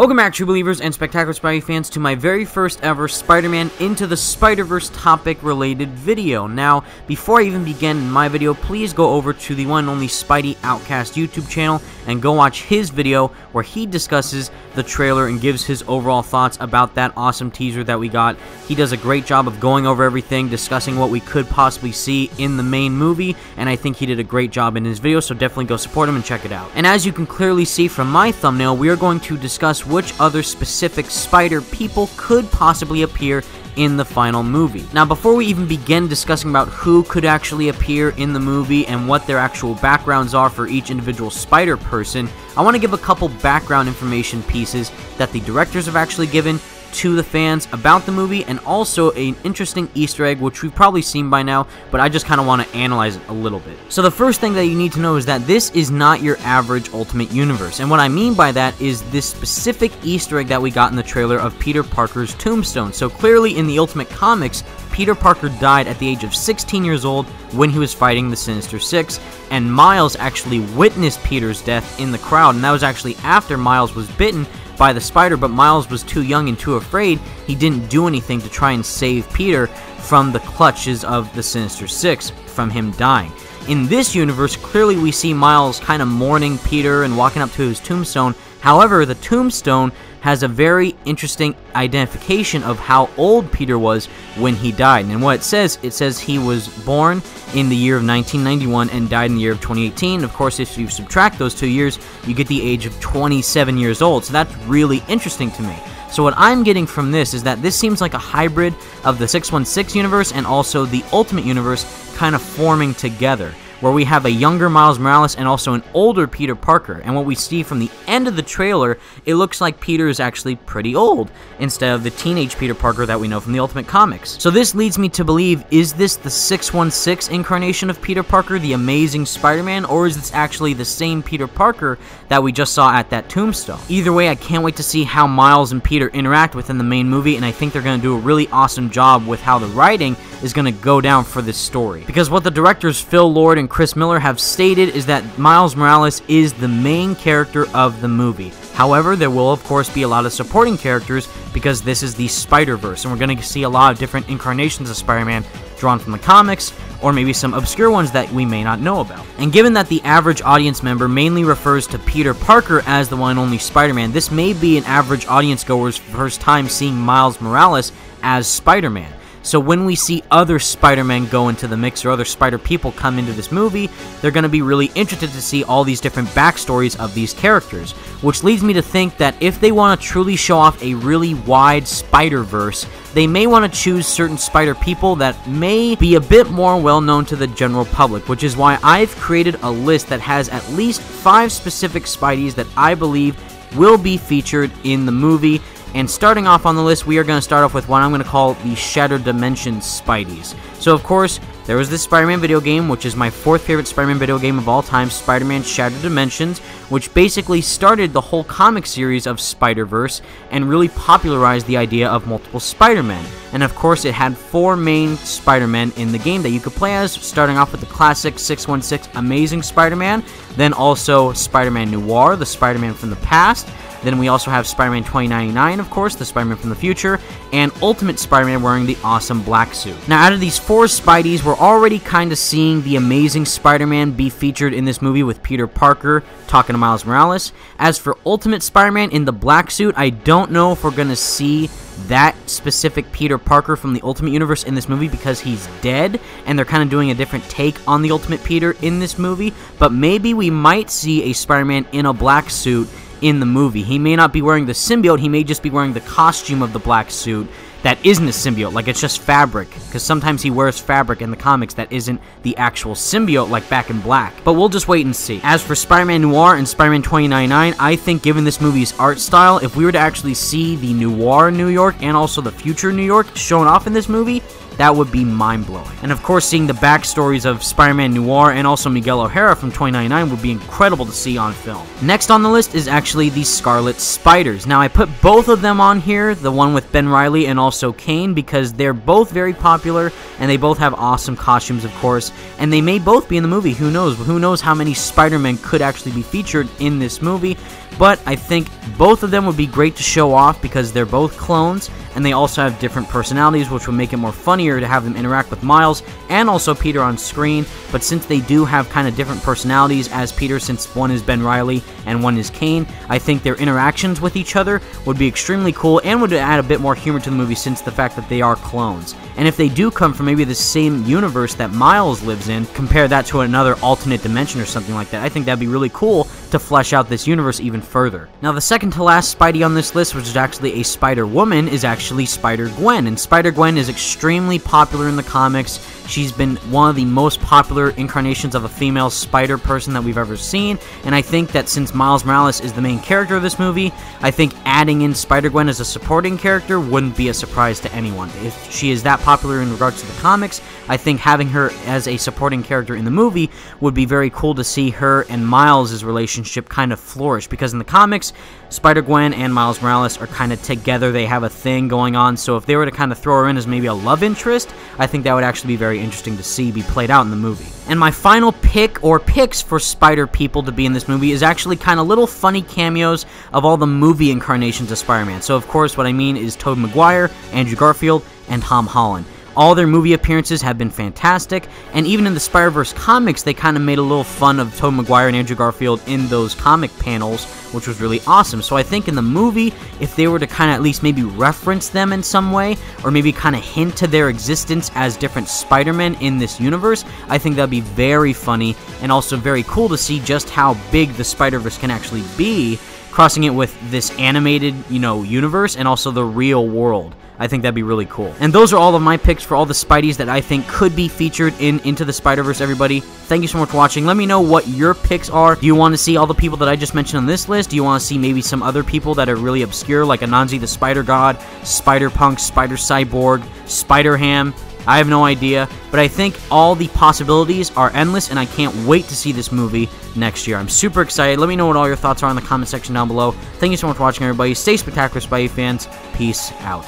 Welcome back, true believers and spectacular Spidey fans, to my very first ever Spider-Man Into the Spider-Verse topic related video. Now, before I even begin my video, please go over to the one and only Spidey Outcast YouTube channel and go watch his video where he discusses the trailer and gives his overall thoughts about that awesome teaser that we got. He does a great job of going over everything, discussing what we could possibly see in the main movie, and I think he did a great job in his video, so definitely go support him and check it out. And as you can clearly see from my thumbnail, we are going to discuss which other specific spider people could possibly appear in the final movie. Now, before we even begin discussing about who could actually appear in the movie and what their actual backgrounds are for each individual spider person, I want to give a couple background information pieces that the directors have actually given to the fans about the movie, and also an interesting Easter egg which we've probably seen by now, but I just kind of want to analyze it a little bit. So the first thing that you need to know is that this is not your average Ultimate Universe, and what I mean by that is this specific Easter egg that we got in the trailer of Peter Parker's tombstone. So clearly in the Ultimate Comics, Peter Parker died at the age of 16 years old when he was fighting the Sinister Six, and Miles actually witnessed Peter's death in the crowd, and that was actually after Miles was bitten by the spider, but Miles was too young and too afraid. He didn't do anything to try and save Peter from the clutches of the Sinister Six, from him dying. In this universe, clearly we see Miles kind of mourning Peter and walking up to his tombstone. However, the tombstone has a very interesting identification of how old Peter was when he died. And what it says he was born in the year of 1991 and died in the year of 2018. Of course, if you subtract those 2 years, you get the age of 27 years old. So that's really interesting to me. So what I'm getting from this is that this seems like a hybrid of the 616 universe and also the Ultimate Universe kind of forming together, where we have a younger Miles Morales and also an older Peter Parker. And what we see from the end of the trailer, it looks like Peter is actually pretty old, instead of the teenage Peter Parker that we know from the Ultimate Comics. So this leads me to believe, is this the 616 incarnation of Peter Parker, the Amazing Spider-Man, or is this actually the same Peter Parker that we just saw at that tombstone? Either way, I can't wait to see how Miles and Peter interact within the main movie, and I think they're going to do a really awesome job with how the writing is going to go down for this story. Because what the directors Phil Lord and Chris Miller have stated is that Miles Morales is the main character of the movie. However, there will of course be a lot of supporting characters because this is the Spider-Verse, and we're going to see a lot of different incarnations of Spider-Man drawn from the comics, or maybe some obscure ones that we may not know about. And given that the average audience member mainly refers to Peter Parker as the one and only Spider-Man, this may be an average audience goer's first time seeing Miles Morales as Spider-Man. So when we see other Spider-Men go into the mix, or other Spider people come into this movie, they're going to be really interested to see all these different backstories of these characters, which leads me to think that if they want to truly show off a really wide Spider-Verse, they may want to choose certain Spider people that may be a bit more well-known to the general public, which is why I've created a list that has at least 5 specific Spideys that I believe will be featured in the movie. And starting off on the list, we are going to start off with what I'm going to call the Shattered Dimensions Spideys. So, of course, there was this Spider-Man video game, which is my 4th favorite Spider-Man video game of all time, Spider-Man Shattered Dimensions, which basically started the whole comic series of Spider-Verse and really popularized the idea of multiple Spider-Men. And, of course, it had 4 main Spider-Men in the game that you could play as, starting off with the classic 616 Amazing Spider-Man, then also Spider-Man Noir, the Spider-Man from the past. Then we also have Spider-Man 2099, of course, the Spider-Man from the future, and Ultimate Spider-Man wearing the awesome black suit. Now, out of these 4 Spideys, we're already kind of seeing the Amazing Spider-Man be featured in this movie with Peter Parker talking to Miles Morales. As for Ultimate Spider-Man in the black suit, I don't know if we're going to see that specific Peter Parker from the Ultimate Universe in this movie because he's dead, and they're kind of doing a different take on the Ultimate Peter in this movie, but maybe we might see a Spider-Man in a black suit in the movie. He may not be wearing the symbiote, he may just be wearing the costume of the black suit that isn't a symbiote, like it's just fabric, because sometimes he wears fabric in the comics that isn't the actual symbiote like Back in Black. But we'll just wait and see. As for Spider-Man Noir and Spider-Man 2099, I think given this movie's art style, if we were to actually see the Noir New York and also the future New York shown off in this movie, that would be mind-blowing. And of course, seeing the backstories of Spider-Man Noir and also Miguel O'Hara from 2099 would be incredible to see on film. Next on the list is actually the Scarlet Spiders. Now, I put both of them on here, the one with Ben Reilly and also Kane, because they're both very popular, and they both have awesome costumes, of course, and they may both be in the movie. Who knows? Who knows how many Spider-Men could actually be featured in this movie, but I think both of them would be great to show off because they're both clones, and they also have different personalities, which would make it more funnier to have them interact with Miles and also Peter on screen. But since they do have kind of different personalities as Peter, since one is Ben Reilly and one is Kane, I think their interactions with each other would be extremely cool and would add a bit more humor to the movie since the fact that they are clones. And if they do come from maybe the same universe that Miles lives in, compare that to another alternate dimension or something like that, I think that'd be really cool to flesh out this universe even further. Now, the second to last Spidey on this list, which is actually a Spider-Woman, is actually Spider-Gwen. And Spider-Gwen is extremely popular in the comics. She's been one of the most popular incarnations of a female spider person that we've ever seen, and I think that since Miles Morales is the main character of this movie, I think adding in Spider-Gwen as a supporting character wouldn't be a surprise to anyone. If she is that popular in regards to the comics, I think having her as a supporting character in the movie would be very cool to see her and Miles' relationship kind of flourish, because in the comics, Spider-Gwen and Miles Morales are kind of together. They have a thing going on, so if they were to kind of throw her in as maybe a love interest, I think that would actually be very interesting to see be played out in the movie. And my final pick or picks for Spider people to be in this movie is actually kind of little funny cameos of all the movie incarnations of Spider-Man. So of course what I mean is Tobey Maguire, Andrew Garfield, and Tom Holland. All their movie appearances have been fantastic, and even in the Spider-Verse comics, they kind of made a little fun of Tobey Maguire and Andrew Garfield in those comic panels, which was really awesome. So I think in the movie, if they were to kind of at least maybe reference them in some way, or maybe kind of hint to their existence as different Spider-Men in this universe, I think that'd be very funny, and also very cool to see just how big the Spider-Verse can actually be, crossing it with this animated, universe, and also the real world. I think that'd be really cool. And those are all of my picks for all the Spideys that I think could be featured in Into the Spider-Verse, everybody. Thank you so much for watching. Let me know what your picks are. Do you want to see all the people that I just mentioned on this list? Do you want to see maybe some other people that are really obscure, like Anansi the Spider God, Spider-Punk, Spider-Cyborg, Spider-Ham? I have no idea, but I think all the possibilities are endless, and I can't wait to see this movie next year. I'm super excited. Let me know what all your thoughts are in the comment section down below. Thank you so much for watching, everybody. Stay spectacular, Spidey fans. Peace out.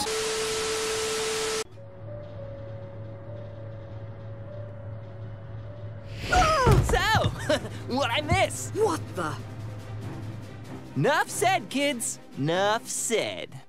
So, what'd I miss? What the? Nuff said, kids. Nuff said.